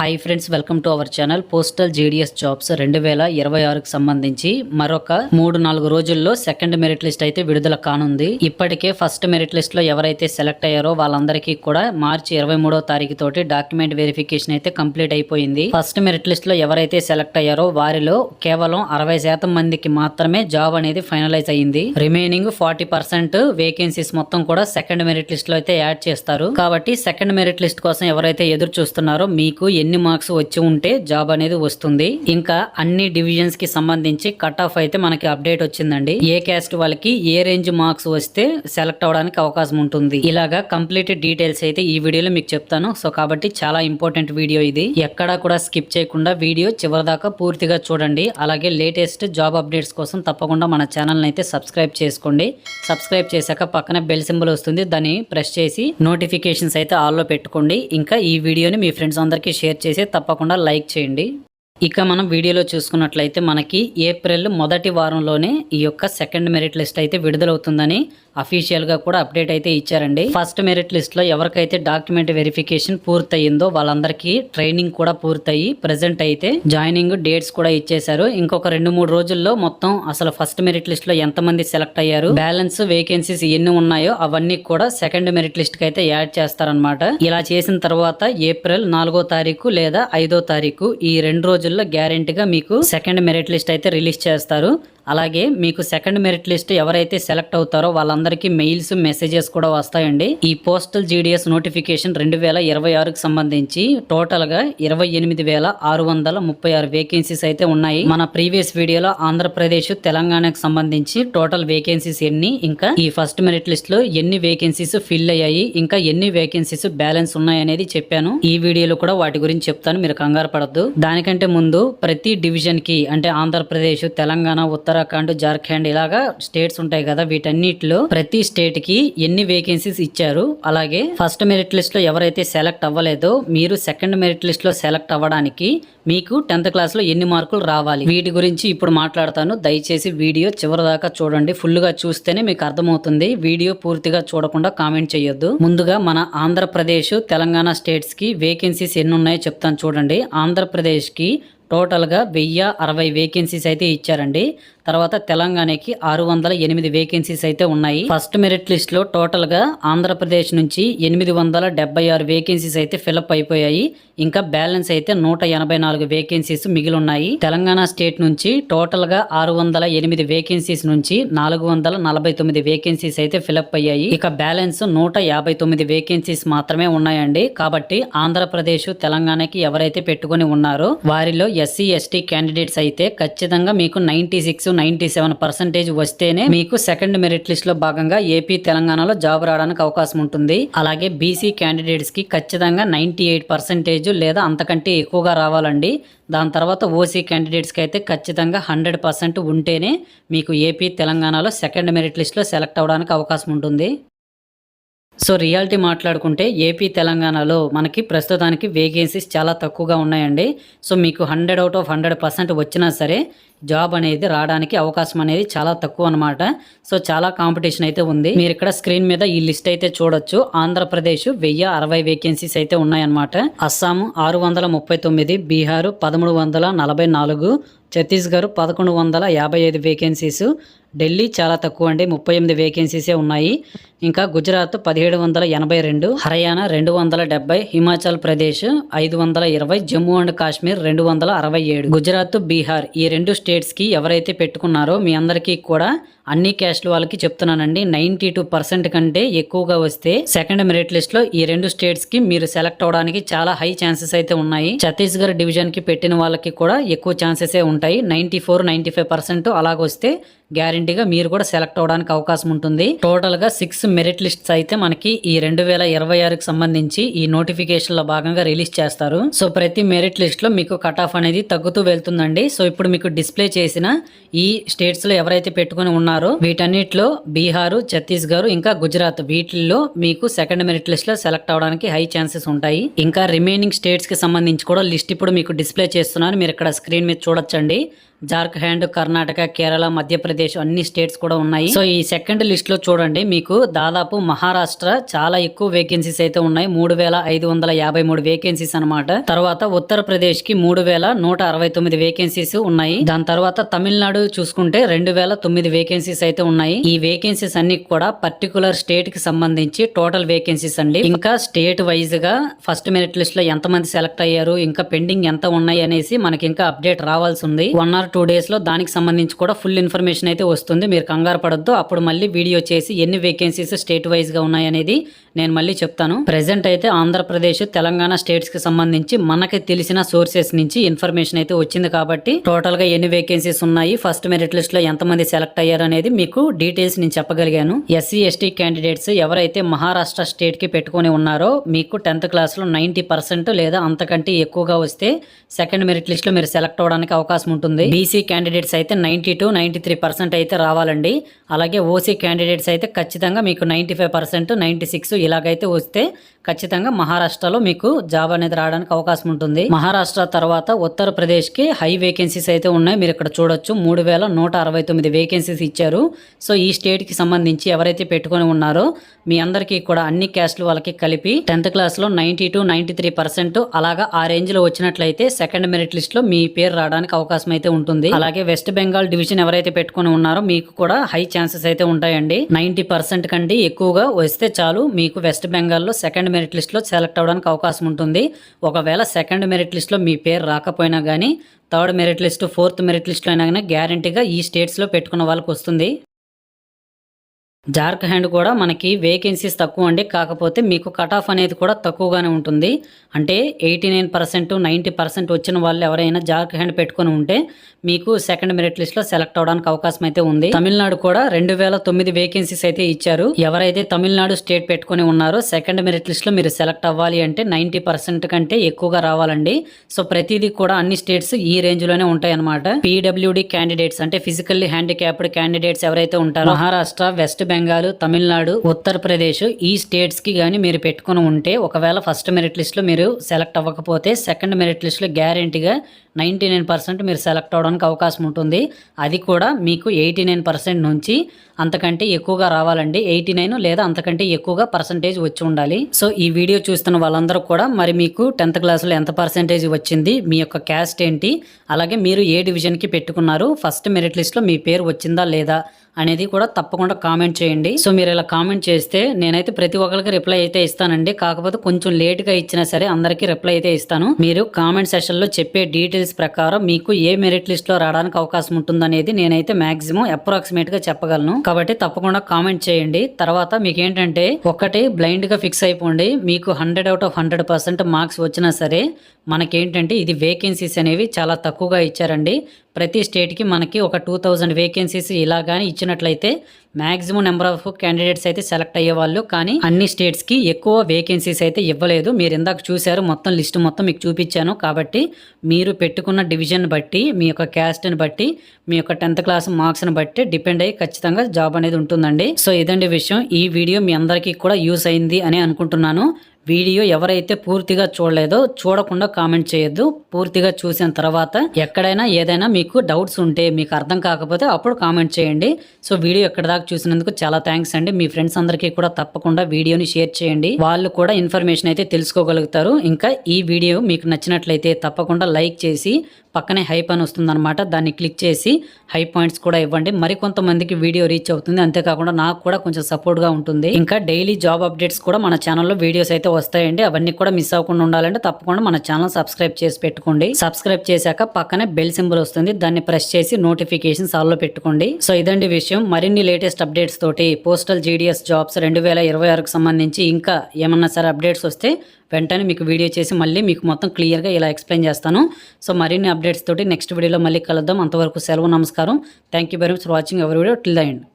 Hi friends, welcome to our channel. Postal GDS jobs 2026కి సంబంధించి మరొక 3-4 రోజుల్లో సెకండ్ మెరిట్ లిస్ట్ అయితే విడుదల కానుంది. ఇప్పటికే ఫస్ట్ మెరిట్ లిస్ట్ లో ఎవరైతే సెలెక్ట్ అయ్యారో వాళ్ళందరికీ కూడా మార్చి 23వ తారీఖు తోటి డాక్యుమెంట్ వెరిఫికేషన్ అయితే కంప్లీట్ అయిపోయింది. ఫస్ట్ మెరిట్ లిస్ట్ లో ఎవరైతే సెలెక్ట్ అయ్యారో వారిలో కేవలం 60% మందికి మాత్రమే జాబ్ అనేది ఫైనలైజ్ అయ్యింది. రిమైనింగ్ 40% వేకెన్సీస్ మొత్తం కూడా సెకండ్ మెరిట్ లిస్ట్ లో అయితే యాడ్ చేస్తారు. కాబట్టి సెకండ్ మెరిట్ లిస్ట్ కోసం ఎవరైతే ఎదురు చూస్తున్నారో మీకు ఎన్ని మార్క్స్ వచ్చి ఉంటే జాబ్ అనేది వస్తుంది. ఇంకా అన్ని డివిజన్స్ కి సంబంధించి కట్ ఆఫ్ అయితే మనకి అప్డేట్ వచ్చిందండి. ఏ క్యాస్ట్ వాళ్ళకి ఏ రేంజ్ మార్క్స్ వస్తే సెలెక్ట్ అవడానికి అవకాశం ఉంటుంది. ఇలాగా కంప్లీట్ డీటెయిల్స్ అయితే ఈ వీడియోలో మీకు చెప్తాను. సో కాబట్టి చాలా ఇంపార్టెంట్ వీడియో ఇది. ఎక్కడా కూడా స్కిప్ చేయకుండా వీడియో చివరిదాకా పూర్తిగా చూడండి. అలాగే లేటెస్ట్ జాబ్ అప్డేట్స్ కోసం తప్పకుండా మన ఛానల్ అయితే సబ్స్క్రైబ్ చేసుకోండి. సబ్స్క్రైబ్ చేశాక పక్కన బెల్ సింబల్ వస్తుంది, దాన్ని ప్రెస్ చేసి నోటిఫికేషన్స్ అయితే ఆల్లో పెట్టుకోండి. ఇంకా ఈ వీడియోని మీ ఫ్రెండ్స్ అందరికీ షేర్ చేసి తప్పకుండా లైక్ చేయండి. ఇక మనం వీడియోలో చూసుకున్నట్లయితే మనకి ఏప్రిల్ మొదటి వారంలోనే ఈ యొక్క సెకండ్ మెరిట్ లిస్ట్ అయితే విడుదలవుతుందని అఫీషియల్ గా కూడా అప్డేట్ అయితే ఇచ్చారండి. ఫస్ట్ మెరిట్ లిస్ట్ లో ఎవరికైతే డాక్యుమెంట్ వెరిఫికేషన్ పూర్తయిందో వాళ్ళందరికీ ట్రైనింగ్ కూడా పూర్తయి ప్రెసెంట్ అయితే జాయినింగ్ డేట్స్ కూడా ఇచ్చేశారు. ఇంకొక 2-3 రోజుల్లో మొత్తం అసలు ఫస్ట్ మెరిట్ లిస్ట్ లో ఎంతమంది సెలెక్ట్ అయ్యారు, బ్యాలెన్స్ వేకెన్సీస్ ఎన్ని ఉన్నాయో అవన్నీ కూడా సెకండ్ మెరిట్ లిస్ట్ కి అయితే యాడ్ చేస్తారనమాట. ఇలా చేసిన తర్వాత ఏప్రిల్ 4వ తారీఖు లేదా 5వ తారీఖు ఈ 2 రోజుల్లో గ్యారెంటీగా మీకు సెకండ్ మెరిట్ లిస్ట్ అయితే రిలీజ్ చేస్తారు. అలాగే మీకు సెకండ్ మెరిట్ లిస్ట్ ఎవరైతే సెలెక్ట్ అవుతారో వాళ్ళందరికీ మెయిల్స్, మెసేజెస్ కూడా వస్తాయండి. ఈ పోస్టల్ జీడీఎస్ నోటిఫికేషన్ 2026కి సంబంధించి టోటల్ గా 28,636 వేకెన్సీస్ అయితే ఉన్నాయి. మన ప్రీవియస్ వీడియోలో ఆంధ్రప్రదేశ్, తెలంగాణకు సంబంధించి టోటల్ వేకెన్సీస్ ఎన్ని, ఇంకా ఈ ఫస్ట్ మెరిట్ లిస్ట్ లో ఎన్ని వేకెన్సీస్ ఫిల్ అయ్యాయి, ఇంకా ఎన్ని వేకెన్సీస్ బ్యాలెన్స్ ఉన్నాయనేది చెప్పాను. ఈ వీడియోలో కూడా వాటి గురించి చెప్తాను, మీరు కంగారు పడద్దు. దానికంటే ముందు ప్రతి డివిజన్ కి అంటే ఆంధ్రప్రదేశ్, తెలంగాణ, ఉత్తరాఖండ్, జార్ఖండ్ ఇలాగా స్టేట్స్ ఉంటాయి కదా, వీటన్నిటిలో ప్రతి స్టేట్ కి ఎన్ని వేకెన్సీస్ ఇచ్చారు, అలాగే ఫస్ట్ మెరిట్ లిస్ట్ లో ఎవరైతే సెలెక్ట్ అవ్వలేదో మీరు సెకండ్ మెరిట్ లిస్ట్ లో సెలెక్ట్ అవ్వడానికి మీకు 10th క్లాస్ లో ఎన్ని మార్కులు రావాలి, వీటి గురించి ఇప్పుడు మాట్లాడతాను. దయచేసి వీడియో చివరి దాకా చూడండి. ఫుల్ గా చూస్తేనే మీకు అర్థమవుతుంది. వీడియో పూర్తిగా చూడకుండా కామెంట్ చేయొద్దు. ముందుగా మన ఆంధ్రప్రదేశ్, తెలంగాణ స్టేట్స్ కి వేకెన్సీస్ ఎన్ని ఉన్నాయో చెప్తాను చూడండి. ఆంధ్రప్రదేశ్ కి టోటల్ గా 1060 వేకెన్సీస్ అయితే ఇచ్చారండి. తర్వాత తెలంగాణకి 608 వేకెన్సీస్ అయితే ఉన్నాయి. ఫస్ట్ మెరిట్ లిస్ట్ లో టోటల్ గా ఆంధ్రప్రదేశ్ నుంచి 876 వేకెన్సీస్ అయితే ఫిల్అప్ అయిపోయాయి. ఇంకా బ్యాలెన్స్ అయితే 184 వేకెన్సీస్ మిగిలి ఉన్నాయి. తెలంగాణ స్టేట్ నుంచి టోటల్ గా 608 వేకెన్సీస్ నుంచి 449 వేకెన్సీస్ అయితే ఫిల్అప్ అయ్యాయి. ఇక బ్యాలెన్స్ 159 వేకెన్సీస్ మాత్రమే ఉన్నాయండి. కాబట్టి ఆంధ్రప్రదేశ్, తెలంగాణకి ఎవరైతే పెట్టుకుని ఉన్నారో వారిలో ఎస్సీ, ఎస్టీ క్యాండిడేట్స్ అయితే ఖచ్చితంగా మీకు 96-97% వస్తేనే మీకు సెకండ్ మెరిట్ లిస్ట్ లో భాగంగా ఏపీ, తెలంగాణలో జాబ్ రావడానికి అవకాశం ఉంటుంది. అలాగే బీసీ క్యాండిడేట్స్ కి ఖచ్చితంగా 98% లేదా అంతకంటే ఎక్కువగా రావాలండి. దాని తర్వాత ఓసీ క్యాండిడేట్స్కి అయితే ఖచ్చితంగా 100% ఉంటేనే మీకు ఏపీ, తెలంగాణలో సెకండ్ మెరిట్ లిస్ట్లో సెలెక్ట్ అవ్వడానికి అవకాశం ఉంటుంది. సో రియాలిటీ మాట్లాడుకుంటే ఏపీ, తెలంగాణలో మనకి ప్రస్తుతానికి వేకెన్సీస్ చాలా తక్కువగా ఉన్నాయండి. సో మీకు 100/100% వచ్చినా సరే జాబ్ అనేది రావడానికి అవకాశం అనేది చాలా తక్కువ అనమాట. సో చాలా కాంపిటీషన్ అయితే ఉంది. మీరు ఇక్కడ స్క్రీన్ మీద ఈ లిస్ట్ అయితే చూడొచ్చు. ఆంధ్రప్రదేశ్ 1060 వేకెన్సీస్ అయితే ఉన్నాయన్నమాట. అస్సాం 639, బీహార్ 1344, ఛత్తీస్గఢ్ 1155 వేకెన్సీస్, ఢిల్లీ చాలా తక్కువ అండి, 38 వేకెన్సీసే ఉన్నాయి. ఇంకా గుజరాత్ 1782, హర్యానా 270, హిమాచల్ ప్రదేశ్ 520, జమ్మూ అండ్ కాశ్మీర్ 267. గుజరాత్, బీహార్ ఈ 2 స్టేట్స్ కి ఎవరైతే పెట్టుకున్నారో మీ అందరికీ కూడా అన్ని క్యాస్ట్ వాళ్ళకి చెప్తున్నానండి, 92% కంటే ఎక్కువగా వస్తే సెకండ్ మెరిట్ లిస్ట్ లో ఈ 2 స్టేట్స్ కి మీరు సెలెక్ట్ అవడానికి చాలా హై ఛాన్సెస్ అయితే ఉన్నాయి. ఛత్తీస్గఢ్ డివిజన్ కి పెట్టిన వాళ్ళకి కూడా ఎక్కువ ఛాన్సెస్ ఉంటాయి. 94-95% అలాగొస్తే గ్యారంటీగా మీరు కూడా సెలెక్ట్ అవడానికి అవకాశం ఉంటుంది. టోటల్ గా 6 మెరిట్ లిస్ట్స్ అయితే మనకి ఈ 2026కి సంబంధించి ఈ నోటిఫికేషన్ లో భాగంగా రిలీజ్ చేస్తారు. సో ప్రతి మెరిట్ లిస్ట్ లో మీకు కట్ ఆఫ్ అనేది తగ్గుతూ వెళ్తుందండి. సో ఇప్పుడు మీకు డిస్ప్లే చేసిన ఈ స్టేట్స్ లో ఎవరైతే పెట్టుకుని ఉన్నారో వీటన్నిటిలో బీహార్, ఛత్తీస్గఢ్ ఇంకా గుజరాత్ వీటిల్లో మీకు సెకండ్ మెరిట్ లిస్ట్ లో సెలెక్ట్ అవడానికి హై ఛాన్సెస్ ఉంటాయి. ఇంకా రిమైనింగ్ స్టేట్స్ కి సంబంధించి కూడా లిస్ట్ ఇప్పుడు మీకు డిస్ప్లే చేస్తున్నాను, మీరు ఇక్కడ స్క్రీన్ మీద చూడొచ్చండి. జార్ఖండ్, కర్ణాటక, కేరళ, మధ్యప్రదేశ్ అన్ని స్టేట్స్ కూడా ఉన్నాయి. సో ఈ సెకండ్ లిస్ట్ లో చూడండి, మీకు దాదాపు మహారాష్ట్ర చాలా ఎక్కువ వేకెన్సీస్ అయితే ఉన్నాయి. 3553 వేకెన్సీస్ అనమాట. తర్వాత ఉత్తరప్రదేశ్ కి 3169 వేకెన్సీస్ ఉన్నాయి. దాని తర్వాత తమిళనాడు చూసుకుంటే 2009 వేకెన్సీస్ అయితే ఉన్నాయి. ఈ వేకెన్సీస్ అన్ని కూడా పర్టికులర్ స్టేట్ కి సంబంధించి టోటల్ వేకెన్సీస్ అండి. ఇంకా స్టేట్ వైజ్ గా ఫస్ట్ మెరిట్ లిస్ట్ లో ఎంత మంది సెలెక్ట్ అయ్యారు, ఇంకా పెండింగ్ ఎంత ఉన్నాయి అనేసి మనకి ఇంకా అప్డేట్ రావాల్సి ఉంది. 1 or 2 days లో దానికి సంబంధించి కూడా ఫుల్ ఇన్ఫర్మేషన్ అయితే వస్తుంది. మీరు కంగారు పడొద్దు. అప్పుడు మళ్ళీ వీడియో చేసి ఎన్ని వేకెన్సీస్ స్టేట్ వైజ్ గా ఉన్నాయి అనేది నేను మళ్ళీ చెప్తాను. ప్రెసెంట్ అయితే ఆంధ్రప్రదేశ్, తెలంగాణ స్టేట్స్ కి సంబంధించి మనకి తెలిసిన సోర్సెస్ నుంచి ఇన్ఫర్మేషన్ అయితే వచ్చింది కాబట్టి టోటల్ గా ఎన్ని వేకెన్సీస్ ఉన్నాయి, ఫస్ట్ మెరిట్ లిస్ట్ లో ఎంత మంది సెలెక్ట్ అయ్యారు అనేది మీకు డీటెయిల్స్ నేను చెప్పగలిగాను. ఎస్సీ ఎస్టీ క్యాండిడేట్స్ ఎవరైతే మహారాష్ట్ర స్టేట్ కి పెట్టుకుని ఉన్నారో మీకు 10th క్లాస్ లో 90% లేదా అంతకంటే ఎక్కువగా వస్తే సెకండ్ మెరిట్ లిస్ట్ లో మీరు సెలెక్ట్ అవడానికి అవకాశం ఉంటుంది. బీసీ క్యాండిడేట్స్ అయితే 90 to 93% అయితే రావాలండి. అలాగే ఓసీ క్యాండిడేట్స్ అయితే ఖచ్చితంగా మీకు 95%, 96 ఇలాగైతే వస్తే ఖచ్చితంగా మహారాష్ట్రలో మీకు జాబ్ అనేది రావడానికి అవకాశం ఉంటుంది. మహారాష్ట్ర తర్వాత ఉత్తరప్రదేశ్ కి హై వేకెన్సీస్ అయితే ఉన్నాయి. మీరు ఇక్కడ చూడొచ్చు 3169 వేకెన్సీస్ ఇచ్చారు. సో ఈ స్టేట్ కి సంబంధించి ఎవరైతే పెట్టుకొని ఉన్నారో మీ అందరికీ కూడా అన్ని క్యాస్ట్లు వాళ్ళకి కలిపి 10th క్లాస్ లో 90 to 93% అలాగా ఆ రేంజ్ లో వచ్చినట్లయితే సెకండ్ మెరిట్ లిస్ట్ లో మీ పేరు రావడానికి అవకాశం అయితే ఉంటుంది. అలాగే వెస్ట్ బెంగాల్ డివిజన్ ఎవరైతే పెట్టుకొని ఉన్నారో మీకు కూడా హై ఛాన్సెస్ అయితే ఉంటాయండి. 90% కంటే ఎక్కువగా వస్తే చాలు మీకు వెస్ట్ బెంగాల్ లో సెకండ్ మెరిట్ లిస్ట్ లో సెలెక్ట్ అవడానికి అవకాశం ఉంటుంది. ఒకవేళ సెకండ్ మెరిట్ లిస్ట్ లో మీ పేరు రాకపోయినా గానీ third merit list, fourth merit list లో అయినా కానీ గ్యారంటీగా ఈ స్టేట్స్ లో పెట్టుకున్న వాళ్ళకి వస్తుంది. జార్ఖండ్ కూడా మనకి వేకెన్సీస్ తక్కువ అండి. కాకపోతే మీకు కట్ ఆఫ్ అనేది కూడా తక్కువగానే ఉంటుంది. అంటే 89%, 90% వచ్చిన వాళ్ళు ఎవరైనా జార్ఖండ్ పెట్టుకుని ఉంటే మీకు సెకండ్ మెరిట్ లిస్ట్ లో సెలెక్ట్ అవడానికి అవకాశం అయితే ఉంది. తమిళనాడు కూడా 2009 వేకెన్సీస్ అయితే ఇచ్చారు. ఎవరైతే తమిళనాడు స్టేట్ పెట్టుకుని ఉన్నారో సెకండ్ మెరిట్ లిస్ట్ లో మీరు సెలెక్ట్ అవ్వాలి అంటే 90% కంటే ఎక్కువగా రావాలండి. సో ప్రతిదీ కూడా అన్ని స్టేట్స్ ఈ రేంజ్ లోనే ఉంటాయి అనమాట. పీడబ్ల్యూడి క్యాండిడేట్స్ అంటే ఫిజికల్లీ హ్యాండిక్యాప్డ్ క్యాండిడేట్స్ ఎవరైతే ఉంటారో మహారాష్ట్ర, వెస్ట్ బెంగాల్, తమిళనాడు, ఉత్తరప్రదేశ్ ఈ స్టేట్స్ కి గానీ మీరు పెట్టుకుని ఉంటే ఒకవేళ ఫస్ట్ మెరిట్ లిస్ట్ లో మీరు సెలెక్ట్ అవ్వకపోతే సెకండ్ మెరిట్ లిస్ట్ లో గ్యారంటీగా 99% మీరు సెలెక్ట్ అవడానికి అవకాశం ఉంటుంది. అది కూడా మీకు 89% నుంచి అంతకంటే ఎక్కువగా రావాలండి. 89 లేదా అంతకంటే ఎక్కువగా పర్సంటేజ్ వచ్చి ఉండాలి. సో ఈ వీడియో చూస్తున్న వాళ్ళందరూ కూడా మరి మీకు 10th క్లాస్లో ఎంత పర్సంటేజ్ వచ్చింది, మీ యొక్క క్యాస్ట్ ఏంటి, అలాగే మీరు ఏ డివిజన్కి పెట్టుకున్నారు, ఫస్ట్ మెరిట్ లిస్ట్లో మీ పేరు వచ్చిందా లేదా అనేది కూడా తప్పకుండా కామెంట్ చేయండి. సో మీరు ఇలా కామెంట్ చేస్తే నేనైతే ప్రతి ఒక్కరికి రిప్లై అయితే ఇస్తానండి. కాకపోతే కొంచెం లేట్గా ఇచ్చినా సరే అందరికీ రిప్లై అయితే ఇస్తాను. మీరు కామెంట్ సెషన్లో చెప్పే డీటెయిల్స్ ప్రకారం మీకు ఏ మెరిట్ లిస్ట్లో రావడానికి అవకాశం ఉంటుందనేది నేనైతే మాక్సిమం అప్రాక్సిమేట్గా చెప్పగలను. కాబట్టి తప్పకుండా కామెంట్ చేయండి. తర్వాత మీకు ఏంటంటే ఒకటి బ్లైండ్గా ఫిక్స్ అయిపోండి. మీకు 100 out of 100% మార్క్స్ వచ్చినా సరే మనకేంటంటే ఇది వేకెన్సీస్ అనేవి చాలా తక్కువగా ఇచ్చారండి. ప్రతి స్టేట్కి మనకి ఒక 2000 వేకెన్సీస్ ఇలా కానీ ఇచ్చినట్లయితే మ్యాక్సిమం నెంబర్ ఆఫ్ క్యాండిడేట్స్ అయితే సెలెక్ట్ అయ్యేవాళ్ళు. కానీ అన్ని స్టేట్స్కి ఎక్కువ వేకెన్సీస్ అయితే ఇవ్వలేదు. మీరు ఇందాక చూశారు, మొత్తం లిస్ట్ మొత్తం మీకు చూపించాను. కాబట్టి మీరు పెట్టుకున్న డివిజన్ బట్టి, మీ యొక్క క్యాస్ట్ని బట్టి, మీ యొక్క 10th క్లాస్ మార్క్స్ని బట్టి డిపెండ్ అయ్యి ఖచ్చితంగా జాబ్ అనేది ఉంటుందండి. సో ఇదండి విషయం. ఈ వీడియో మీ అందరికీ కూడా యూస్ అయింది అని అనుకుంటున్నాను. వీడియో ఎవరైతే పూర్తిగా చూడలేదో చూడకుండా కామెంట్ చేయొద్దు. పూర్తిగా చూసిన తర్వాత ఎక్కడైనా ఏదైనా మీకు డౌట్స్ ఉంటే, మీకు అర్థం కాకపోతే అప్పుడు కామెంట్ చేయండి. సో వీడియో ఎక్కడ దాకా చూసినందుకు చాలా థ్యాంక్స్ అండి. మీ ఫ్రెండ్స్ అందరికీ కూడా తప్పకుండా వీడియోని షేర్ చేయండి. వాళ్ళు కూడా ఇన్ఫర్మేషన్ అయితే తెలుసుకోగలుగుతారు. ఇంకా ఈ వీడియో మీకు నచ్చినట్లయితే తప్పకుండా లైక్ చేసి పక్కనే హైప్ అని వస్తుందన్నమాట, దాన్ని క్లిక్ చేసి హై పాయింట్స్ కూడా ఇవ్వండి. మరికొంతమందికి వీడియో రీచ్ అవుతుంది. అంతేకాకుండా నాకు కూడా కొంచెం సపోర్ట్గా ఉంటుంది. ఇంకా డైలీ జాబ్ అప్డేట్స్ కూడా మన ఛానల్లో వీడియోస్ అయితే వస్తాయండి. అవన్నీ కూడా మిస్ అవ్వకుండా ఉండాలంటే తప్పకుండా మన ఛానల్ సబ్స్క్రైబ్ చేసి పెట్టుకోండి. సబ్స్క్రైబ్ చేశాక పక్కనే బెల్ సింబల్ వస్తుంది, దాన్ని ప్రెస్ చేసి నోటిఫికేషన్స్ ఆల్లో పెట్టుకోండి. సో ఇదండి విషయం. మరిన్ని లేటెస్ట్ అప్డేట్స్ తోటి పోస్టల్ జీడీఎస్ జాబ్స్ 2026కు సంబంధించి ఇంకా ఏమన్నా సరే అప్డేట్స్ వస్తే వెంటనే మీకు వీడియో చేసి మళ్ళీ మీకు మొత్తం క్లియర్గా ఇలా ఎక్స్ప్లెయిన్ చేస్తాను. సో మరిన్ని అప్డేట్స్ తోటి నెక్స్ట్ వీడియోలో మళ్ళీ కలుద్దాం. అంతవరకు సెలవు, నమస్కారం. Thank you very much for watching our video till the end.